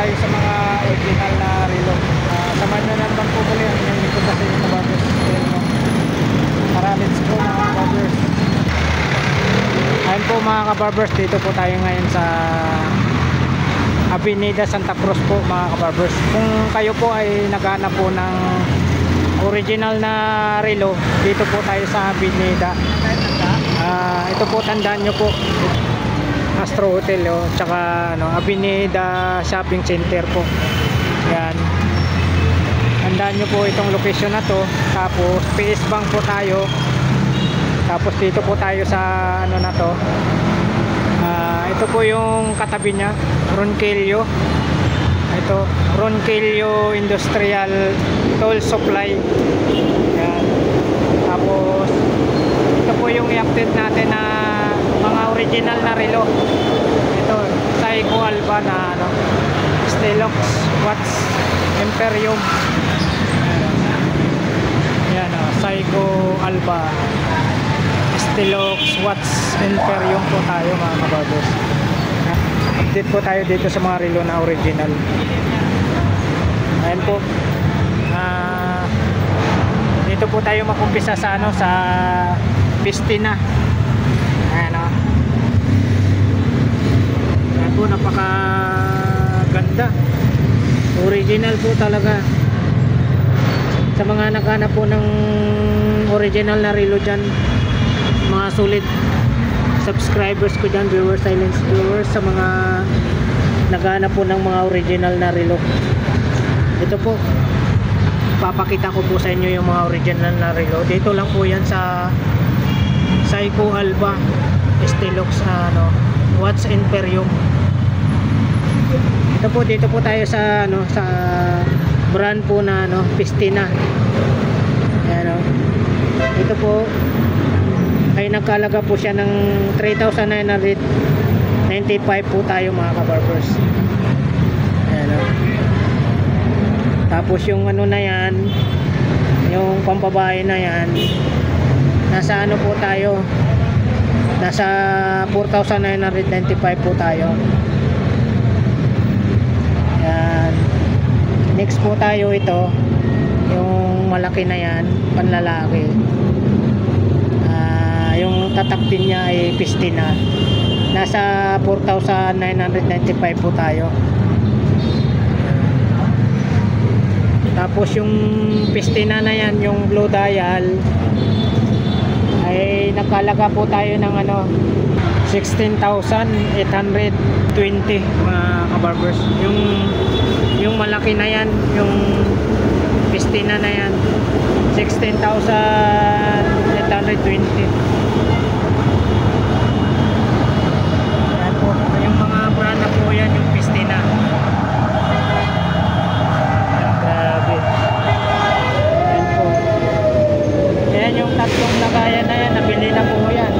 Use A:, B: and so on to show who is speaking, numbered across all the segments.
A: tayo sa mga original na relo. Samahan nyo naman po muli ang inyong likod sa inyo kabarbers. Tara, let's go mga kabarbers. Ayun po mga kabarbers, dito po tayo ngayon sa Avenida Santa Cruz po mga kabarbers. Kung kayo po ay naghahanap po ng original na relo, dito po tayo sa Avenida. Ito po, tandaan nyo po, Astro Hotel tsaka Avenida Shopping Center po. Yan, tandaan nyo po itong location na to. Tapos PS Bank po tayo. Tapos dito po tayo sa na to. Ito po yung katabi nya, Ronquillo. Ito, Ronquillo Industrial Tool Supply. Yan. Tapos ito po yung i-update natin na mga original na relo. Ito, Seiko Alba na Stelox Watts Imperium. Yan, Seiko Alba Stelox Watts Imperium po tayo mga kabarbers. Update po tayo dito sa mga relo na original. Ayan po. Dito po tayo makumpisa sa sa Pistina. Ayan Ayan po, napaka ganda. Original po talaga. Sa mga naghanap po ng original na relo dyan, mga solid subscribers ko dyan, viewers, silent viewers, sa mga naghahanap po ng mga original na relo, ito po, papakita ko po sa inyo yung mga original na relo. Dito lang po yan sa Seiko Alba Stelox Watts Imperium. Ito po, dito po tayo sa sa brand po na Pistina. Ayan, ito po ay nagkalaga po siya ng 3,995 po tayo mga kabarbers. Ayan, tapos yung na yan, yung pambabae na yan, nasa po tayo, nasa 4,995 po tayo. Yan. Next po tayo, ito yung malaki na yan, panlalaki. Yung tatak din niya ay Pistina, nasa 4,995 po tayo. Tapos yung Pistina na yan, yung blue dial, ay nakalaga po tayo ng 16,820 mga kabarbers. Yung malaki na yan, yung Pistina na yan, 16,820. Yan po, yung mga brand na po yan, yung Pistina. Grabe. Yan po. Yan yung tatlong lagayan na yan, nabili na po yan.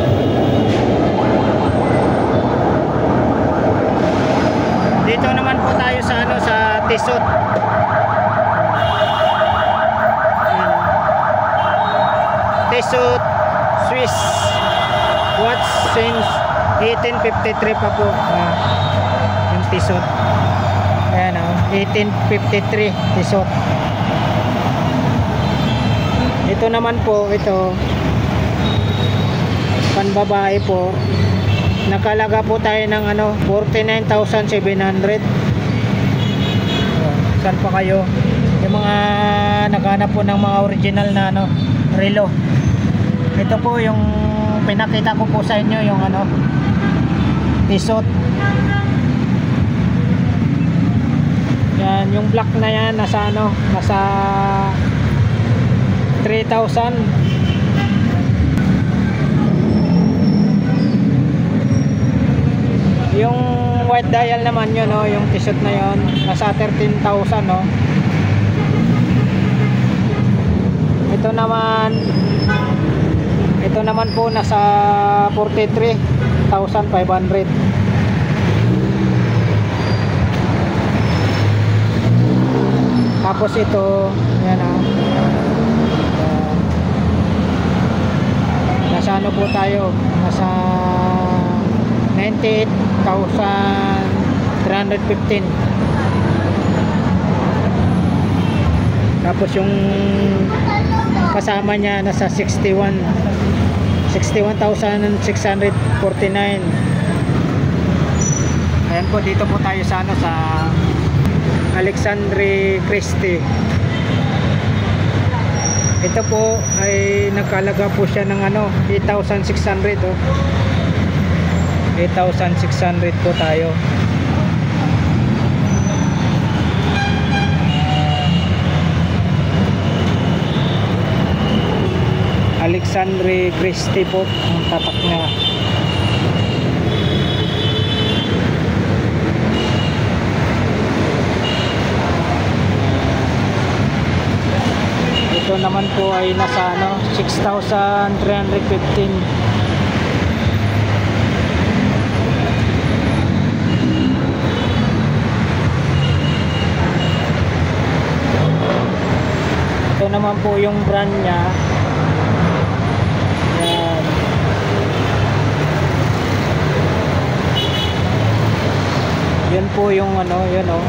A: Dito naman po tayo sa sa Tissot. Tissot Swiss Watts since 1853 pa po. Yung Tissot. Ayan 1853 Tissot. Ito naman po, ito panbabae po, nakalaga po tayo ng 49,700. Saan pa kayo yung mga naghanap po ng mga original na relo? Ito po yung pinakita ko po sa inyo, yung Tissot. Yan, yung black na yan, nasa nasa 3,000. Yung white dial naman yun, yung Tissot na yun, nasa 13,000. Ito naman po nasa 43,500. Tapos ito, yan nasa po tayo, nasa 98,315. Tapos yung kasama niya nasa 61,649. Ayan po, dito po tayo sa ano, sa Alexandre Christie. Ito po ay nagkalaga po siya ng ano, 8,600 oh. 8,600 po tayo. Alexandre Christie po ang tatak niya. Ito naman po ay nasa ano, 6,315. Ito naman po yung brand niya. Yan. Yan po yung ano, yan oh.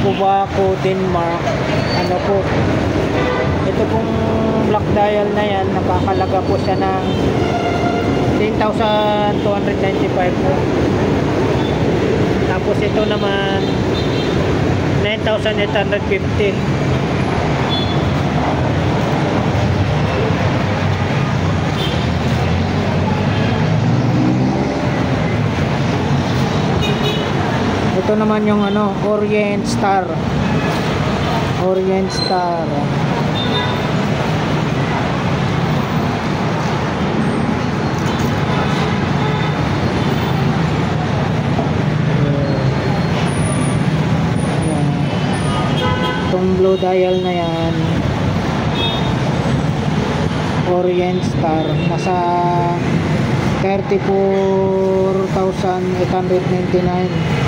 A: Kubako Denmark. Ano po? Ito pong black dial na yan, nakakalaga po siya ng 10,295 po. Tapos ito naman 9,850. Ito naman yung ano, Orient Star. Orient Star. Itong blue dial na yan, Orient Star, nasa 34,899.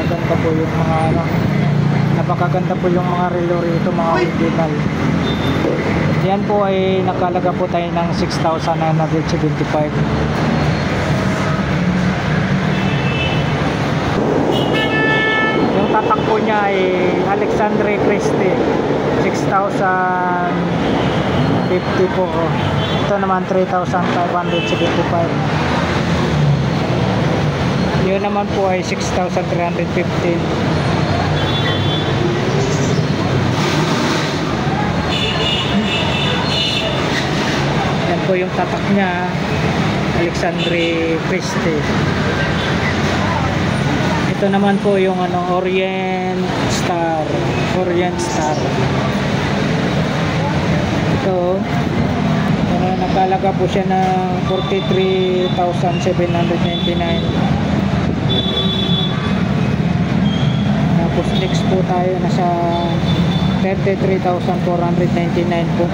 A: Napakaganda po yung mga ano, napakaganda po yung mga relo rito, mga original. Yan po ay nakalaga po tayo ng 6,975. Yung tatak po niya ay Alexandre Christie, 6,050 po. Ito naman 3,575. Yun naman po ay 6,315. Yan po yung tatak niya, Alexandre Christie. Ito naman po yung ano, Orient Star. Orient Star. Ito, nakalaga po siya ng 43,799. Tapos next po tayo, nasa 33,499 po.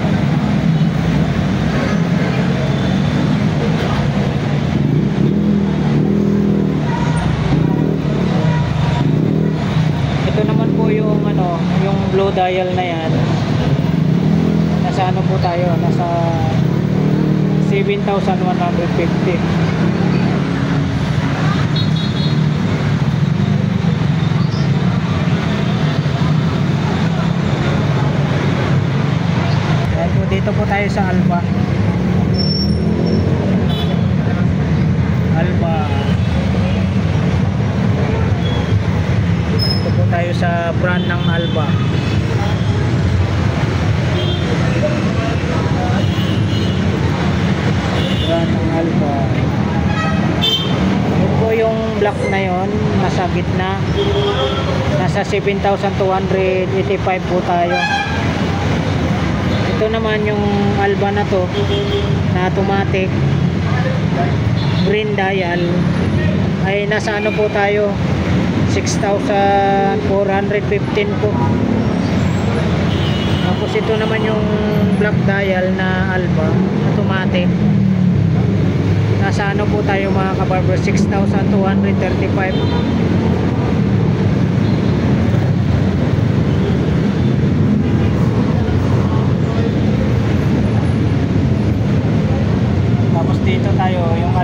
A: Ito naman po yung ano, yung blue dial na yan, nasa ano po tayo, nasa 7,150. Dito po tayo sa Alba. Alba. Dito po tayo sa brand ng Alba. Brand ng Alba. Ito po yung black na yon, nasa gitna. Nasa 7,285 po tayo. Ito naman yung Alba na to, na automatic green dial, ay nasa ano po tayo, 6,415 po. Tapos ito naman yung black dial na Alba automatic, nasa ano po tayo mga kabarber, 6,235.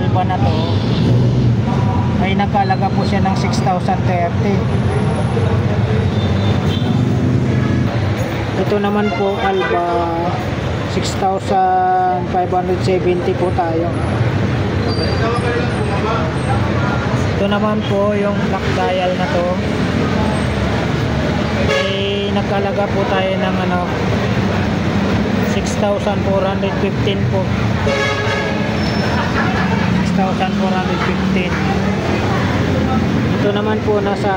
A: Alba na to ay nagkalaga po siya ng 6,030. Ito naman po Alba 6,570 po tayo. Ito naman po yung black dial na to ay nagkalaga po tayo ng 6,415 po. 6,415. Ito naman po nasa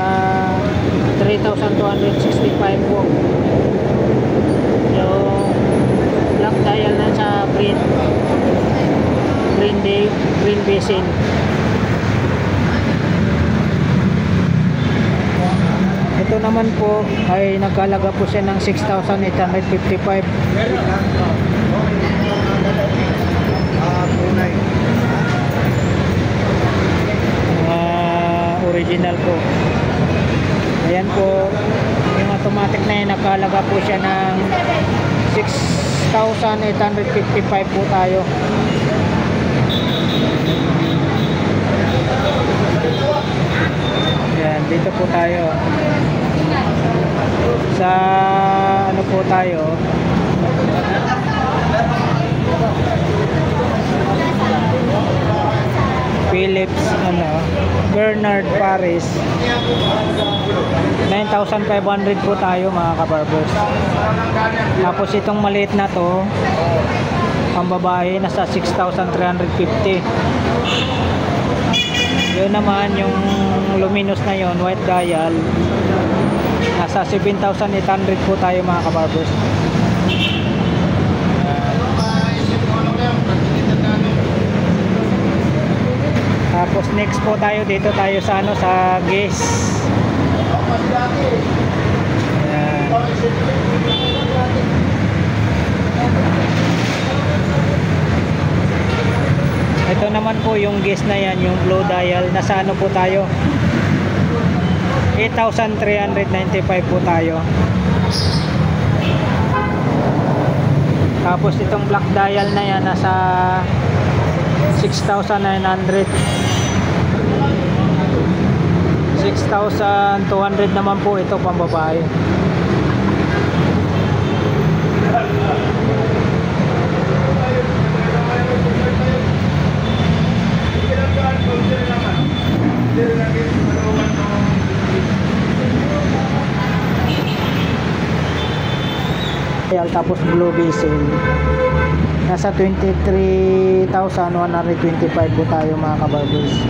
A: 3,265 po. Yung black dial na sa green basin. Ito naman po ay nagkalaga po siya ng 6,855. Original po. Ayan po, yung automatic na yun, nakalaga po siya ng 6,855 po tayo. Ayan, dito po tayo sa ano po tayo, Philips Bernard Paris. 9,500 po tayo mga kabarbers. Tapos itong maliit na to ang babae nasa 6,350. Yun naman yung luminous na yon, white dial, nasa 7,800 po tayo mga kabarbers. Tapos next po tayo, dito tayo sa sa Guess. Ayan. Ito naman po yung Guess na yan, yung blue dial, nasa po tayo, 8,395 po tayo. Tapos itong black dial na yan nasa 6,900. 6,200 naman po ito pambabae. Tapos blue basin nasa 23,125 po tayo mga kabarbers.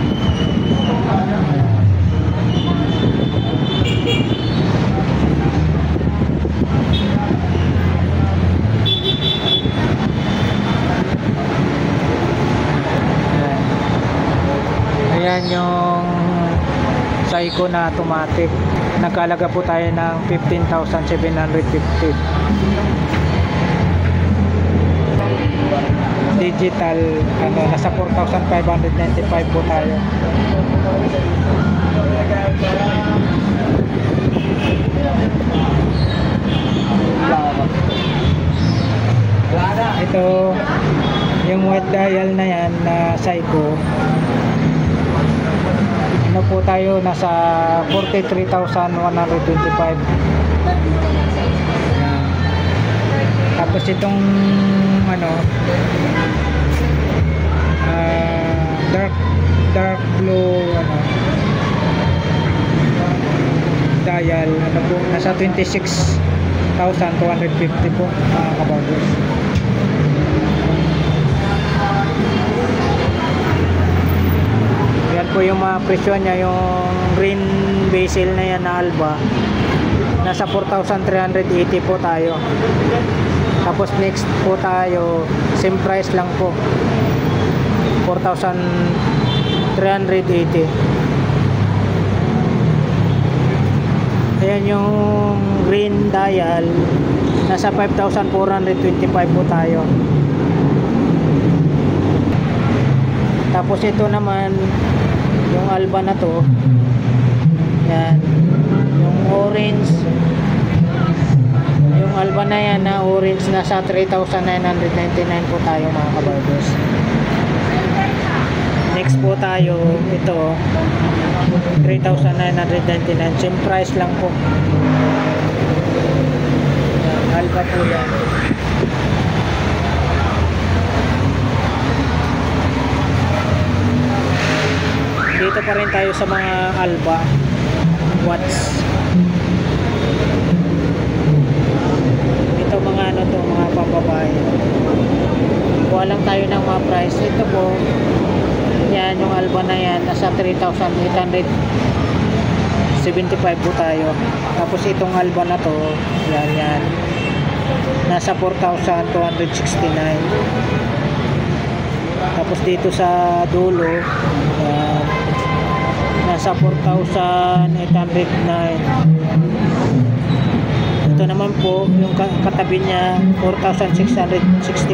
A: Ayan yung Seiko na automatic, nagkalaga po tayo ng 15,750. Digital nasa 4,595 po tayo. Ito yung white dial na yan na Seiko, po tayo nasa 43,125. Tapos itong dark blue dial po, nasa 26,250 po mga kabarbers. Yan po yung mga presyo niya. Yung green basil na yan na Alba, nasa 4,380 po tayo. Tapos next po tayo, same price lang po, 4,380. Ayan yung green dial, nasa 5,425 po tayo. Tapos ito naman yung Alba na to, yan yung orange, yung Alba na yan na orange, nasa 3,999 po tayo mga kabarbers. X po tayo. Ito 3,999. Same price lang po. Yan, Alba po yan. Dito pa rin tayo sa mga Alba watch. Ito mga ano to, mga pababae. Kuha lang tayo ng mga price. Ito po, yan yung Alba na yan, nasa 3,875 po tayo. Tapos itong Alba na to, yan, nasa 4,269. Tapos dito sa dulo, nasa 4,809. Ito naman po yung katabi niya, 4,665.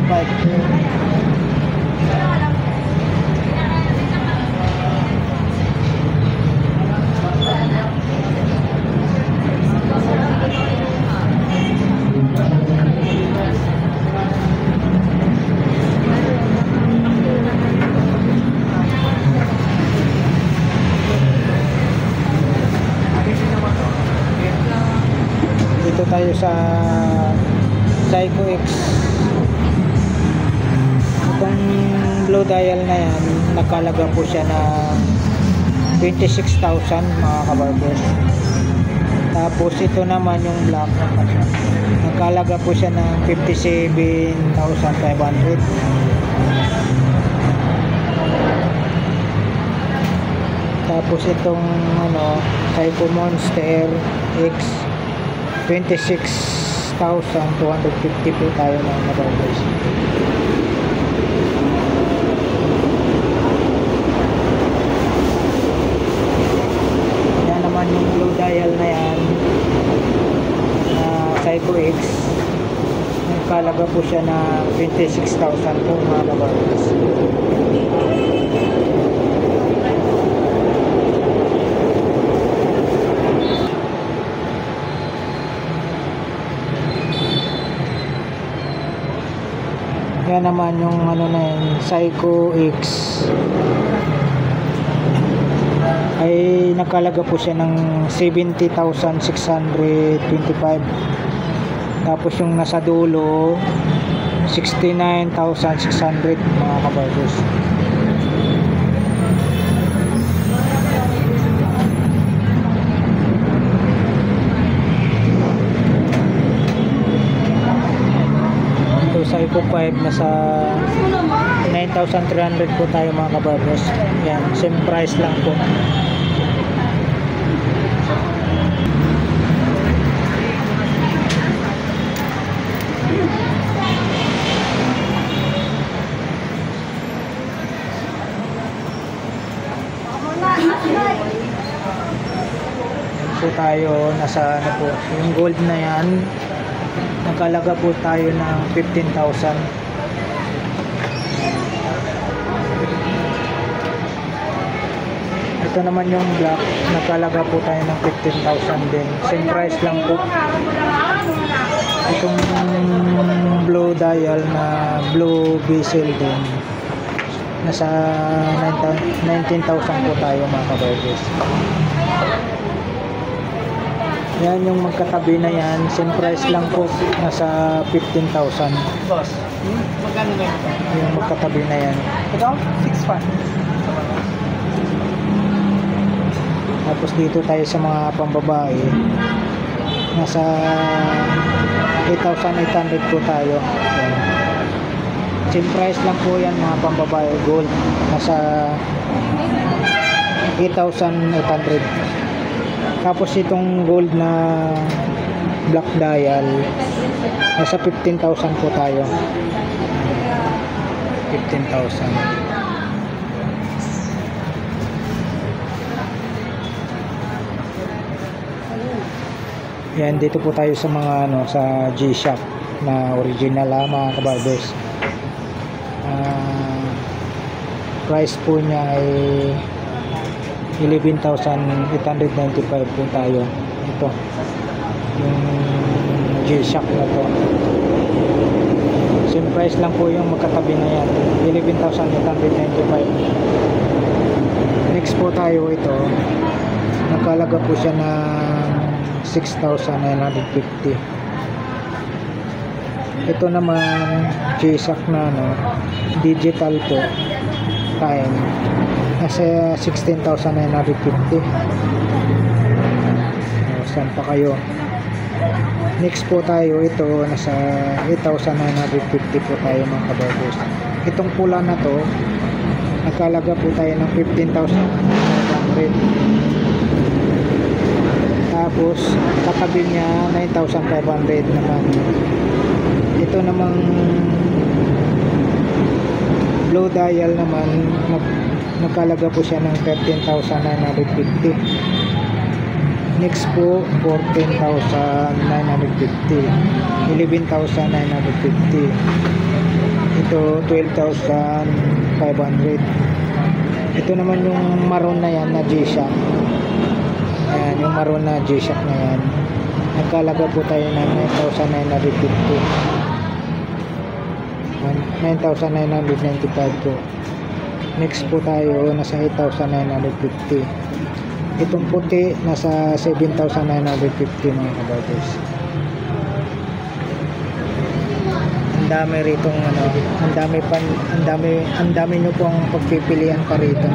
A: Dito tayo sa Seiko X. Itong blue dial na yan, nakalaga po siya na 26,000 mga kabarbers. Tapos ito naman yung black, nakalaga po siya ng 57,500. Tapos itong ano, Seiko Monster X, 26,250 po tayo ng kabarbers. Yan naman yung blue dial na yan, Seiko X, nakalaga po siya na 26,000 po mga kabarbers. Yan naman yung ano na yun, Seiko X, ay nakalaga po siya ng 70,625. Tapos yung nasa dulo 69,600 mga kabarbers. Seiko 5 nasa 9,300 po tayo mga kabarbers. Yan, same price lang po. So tayo nasa ano po, yung gold na yan, nakalaga po tayo ng 15,000. Ito naman yung black, nakalaga po tayo ng 15,000 din. Same price lang po. Itong blue dial na blue bezel din, nasa 19,000 po tayo mga kabarbers. Yan yung magkatabi na yan, same price lang po, nasa 15,000.
B: Boss, magkano na ito?
A: Yung magkatabi na yan.
B: Ito? 6,500.
A: Tapos dito tayo sa mga pambabae, nasa 8,800 po tayo. Yan. Same price lang po yan mga pambabae, gold, nasa 8,800. Tapos itong gold na black dial, nasa 15,000 po tayo. 15,000. Yan, dito po tayo sa mga ano, sa G-Shock na original mga kabarbers. Price po niya ay 11,895 po tayo. Ito yung G-Shock na to, same price lang po yung magkatabi na yan, 11,895. po tayo ito. Nakalaga po siya ng 6,950. Ito naman G-Shock na digital po, time, nasa 16,950. Saan pa kayo? Next po tayo, ito nasa 8,950 po tayo mga kabarbers. Itong pula na to, nakalaga po tayo ng 15,500. Tapos katabi niya 9,500 naman. Ito namang low dial naman, nakalaga po siya ng 13,950. Next po 14,950, 11,950. Ito 12,500. Ito naman yung maroon na yan na G-Shock. Ayan, yung maroon na G-Shock na yan, nagkalaga po tayo ng 9,950. 9,995 po. Next po tayo nasa 8,950. Itong puti nasa 7,950 mga kabarbers. Ang dami rito ang dami nyo pong pagpipilian pa rito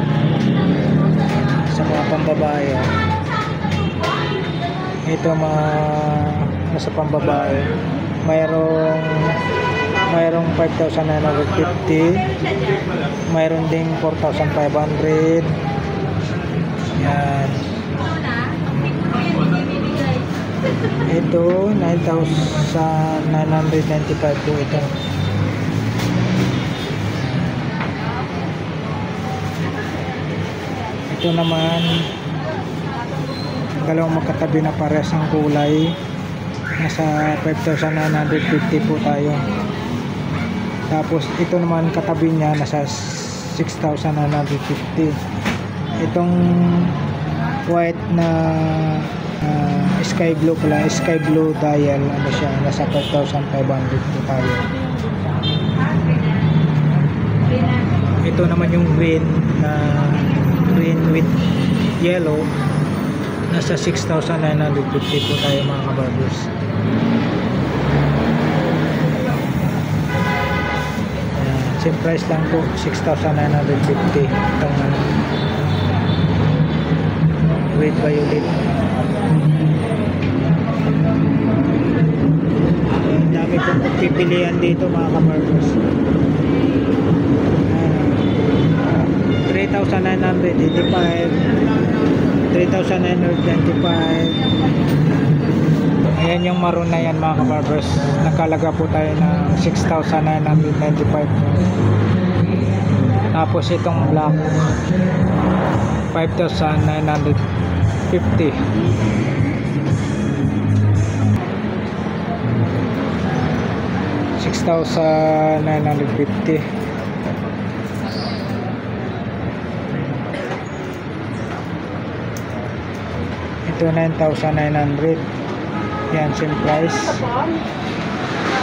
A: sa mga pambabae. Ito mga nasa pambabae, mayroong 5,950, mayroon ding 4,500. Yan. Ito 9,995 po ito. Ito naman dalawang magkatabi na pares ang kulay, nasa 5,950 po tayo. Tapos ito naman katabi niya nasa 6,950. Itong white na sky blue pala, sky blue dial, ano siya, nasa 5,500 po tayo. Ito naman yung green with yellow, nasa 6,950 po tayo mga kabarbers. Same price lang po, 6,950. Itong red violet. Ang dami pong pagpipilian dito mga kabarbers. 3,985, 3,925. Ayan yung maroon na yan mga kabarbers. Nakalaga po tayo ng 6,995. Tapos itong black 5,950. $6,950. Ito 9,900. Yan, same price.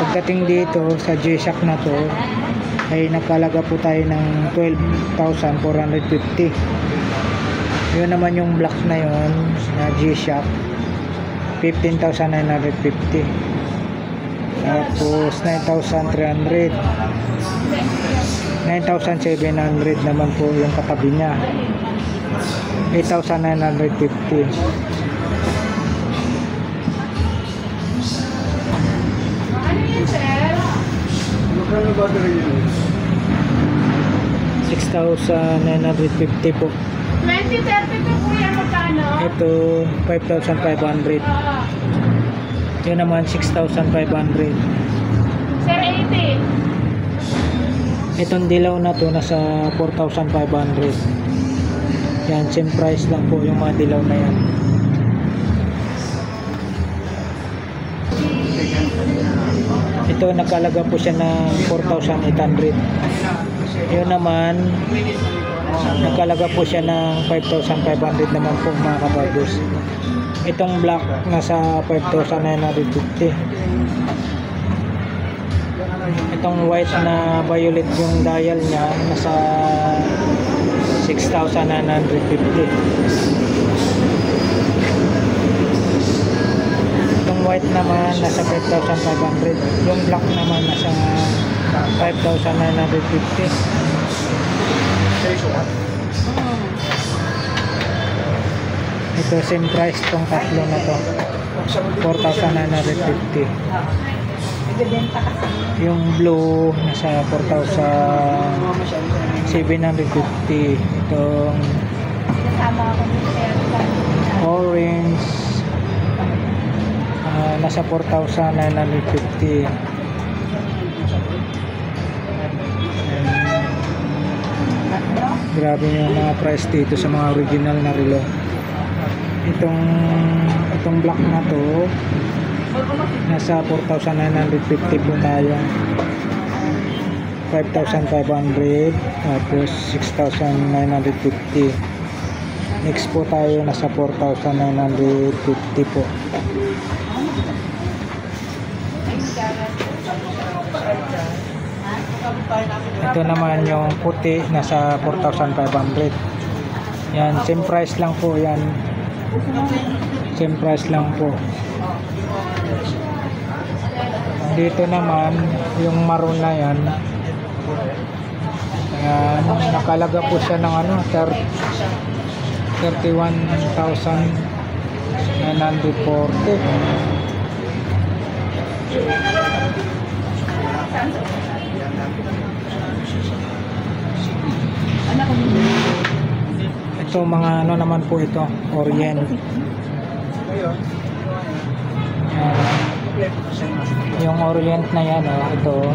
A: Pagdating dito sa G-Shock na to, ay nakalaga po tayo ng 12,450. Yun naman yung black na yun na G-Shock, 15,950. Tapos 9,300, 9,700 naman po yung katabi niya, 8,950.
B: Magkano ba ito rin yun?
A: 6,950 po.
C: 2030 po kuya, magkano?
A: Ito 5,500. Yun naman 6,500.
C: Sir, 80.
A: Itong dilaw na to nasa 4,500. Yan, same price lang po yung mga dilaw na yan. Ito nakalaga po siya ng 4,800. Yun naman nakalaga po siya ng 5,500 naman po mga kabarbers. Itong black nasa 5,950. Itong white na violet yung dial niya nasa 6,950. Itong white naman nasa 5,500. Yung black naman nasa 5,950. Ito same price tong tatlo na to, 4,950. Yung blue nasa 4,750. Itong orange nasa 4,950. Grabe yung mga price dito sa mga original na relo. Itong black na to nasa 4,950 po tayo, 5,500, tapos 6,950. Next po tayo nasa 4,950 po. Ito naman yung puti nasa 4,500. Yan, same price lang po yan. Same price lang po. Dito naman yung maroon na yan. Ayan, nakalaga po siya ng 31,940. Ito mga ano naman po ito, Orient. Yung Orient na yan, ito.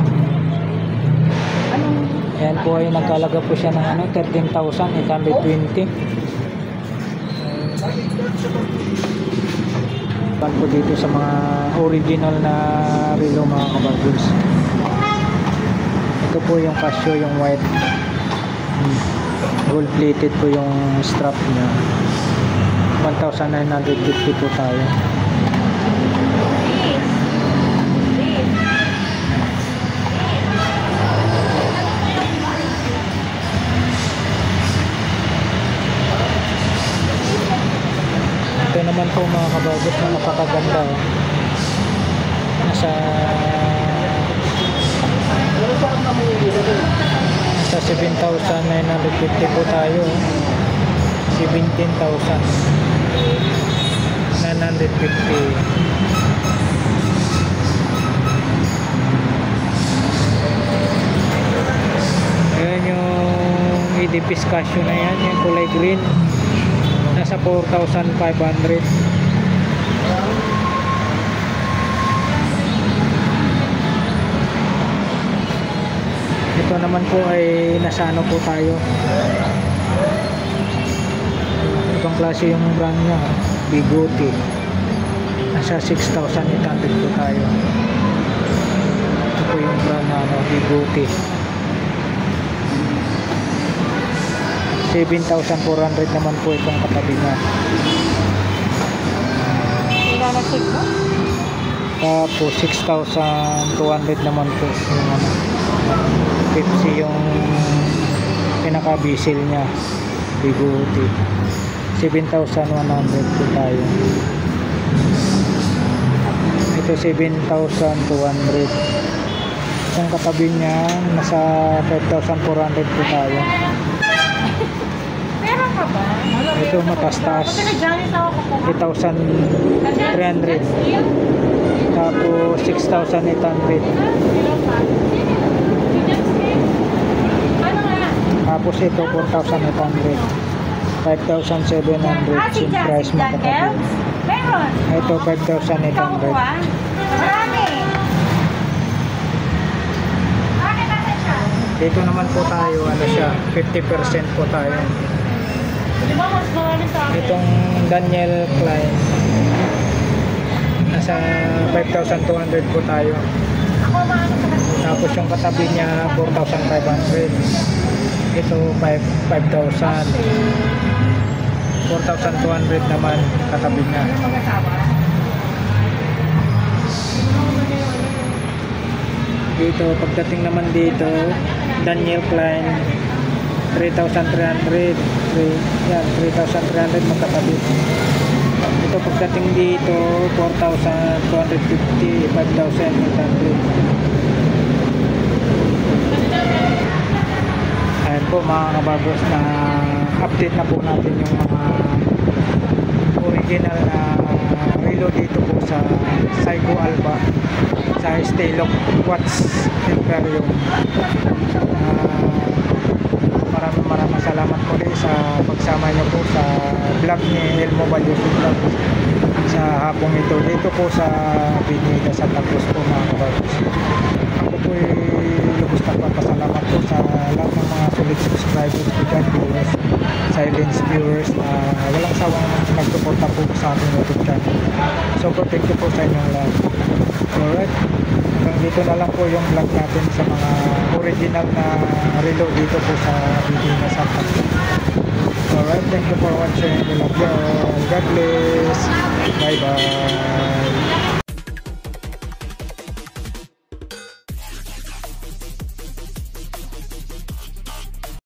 A: Yan po ay nagkalaga po siya ng 13,820. Pan po dito sa mga original na relo mga kabarbuds. Ito po yung Casio, yung white. Gold plated po yung strap niya. 1,950 po tayo. Ito naman po mga kabarbuds na napakaganda. Nasa 7,950 po tayo. 17,950. Ayan yung EDP Casio na yan, yung kulay green, nasa 4,500. Ito naman po ay nasa ano po tayo, ibang klase yung brand nya, Bigote. Nasa 6,800 po tayo. Ito po yung brand na Bigote. 7,400 naman po itong katabi na. Tapos 6,200 naman po yung Pepsi, yung pinaka-bisil nya, Bigote. 7,100 po tayo. Ito 7,200. Yung katabi nya nasa 5,400 po tayo.
C: Meron ka ba?
A: Ito matastas, 8,300. Tapos 6,800. Tapos ito 4,800. 5,700 yung price makatabi.
C: Meron.
A: Ito 5,800.
C: Marami.
A: Dito naman po tayo, ano siya, 50% po tayo.
C: Di ba mas marami sa akin?
A: Itong Daniel Klein, nasa 5,200 po tayo.
C: Ako maano sa kanila.
A: Tapos yung katabi niya 4,500. Ito 5,000. 4,200 naman katabi niya. Dito pagdating naman dito, Daniel Klein 3,300. Yan, 3,300 magkatabi. Ito pagdating dito, 4,250, 5,800. Ayan po mga kabarbers, na update na po natin yung mga original na relo dito po sa Seiko Alba sa Stalock Quartz Imperium. Maraming salamat po rin sa pagsama niyo po sa vlog ni Elmo Balyoso Vlog sa hapong ito dito po sa Binida Santa Cruz po mga kabarbers. Ako po ay lubos na papasalamat po sa lahat ng mga solid subscribers ko dyan, viewers, silence viewers na walang sawang nagsuporta po sa ating YouTube channel. So thank you po sa inyong lahat. Alright, hanggang dito na lang po yung vlog natin sa mga original na relo dito po sa Binida Santa Cruz. Alright, thank you for watching. We love you all. God bless. Bye bye.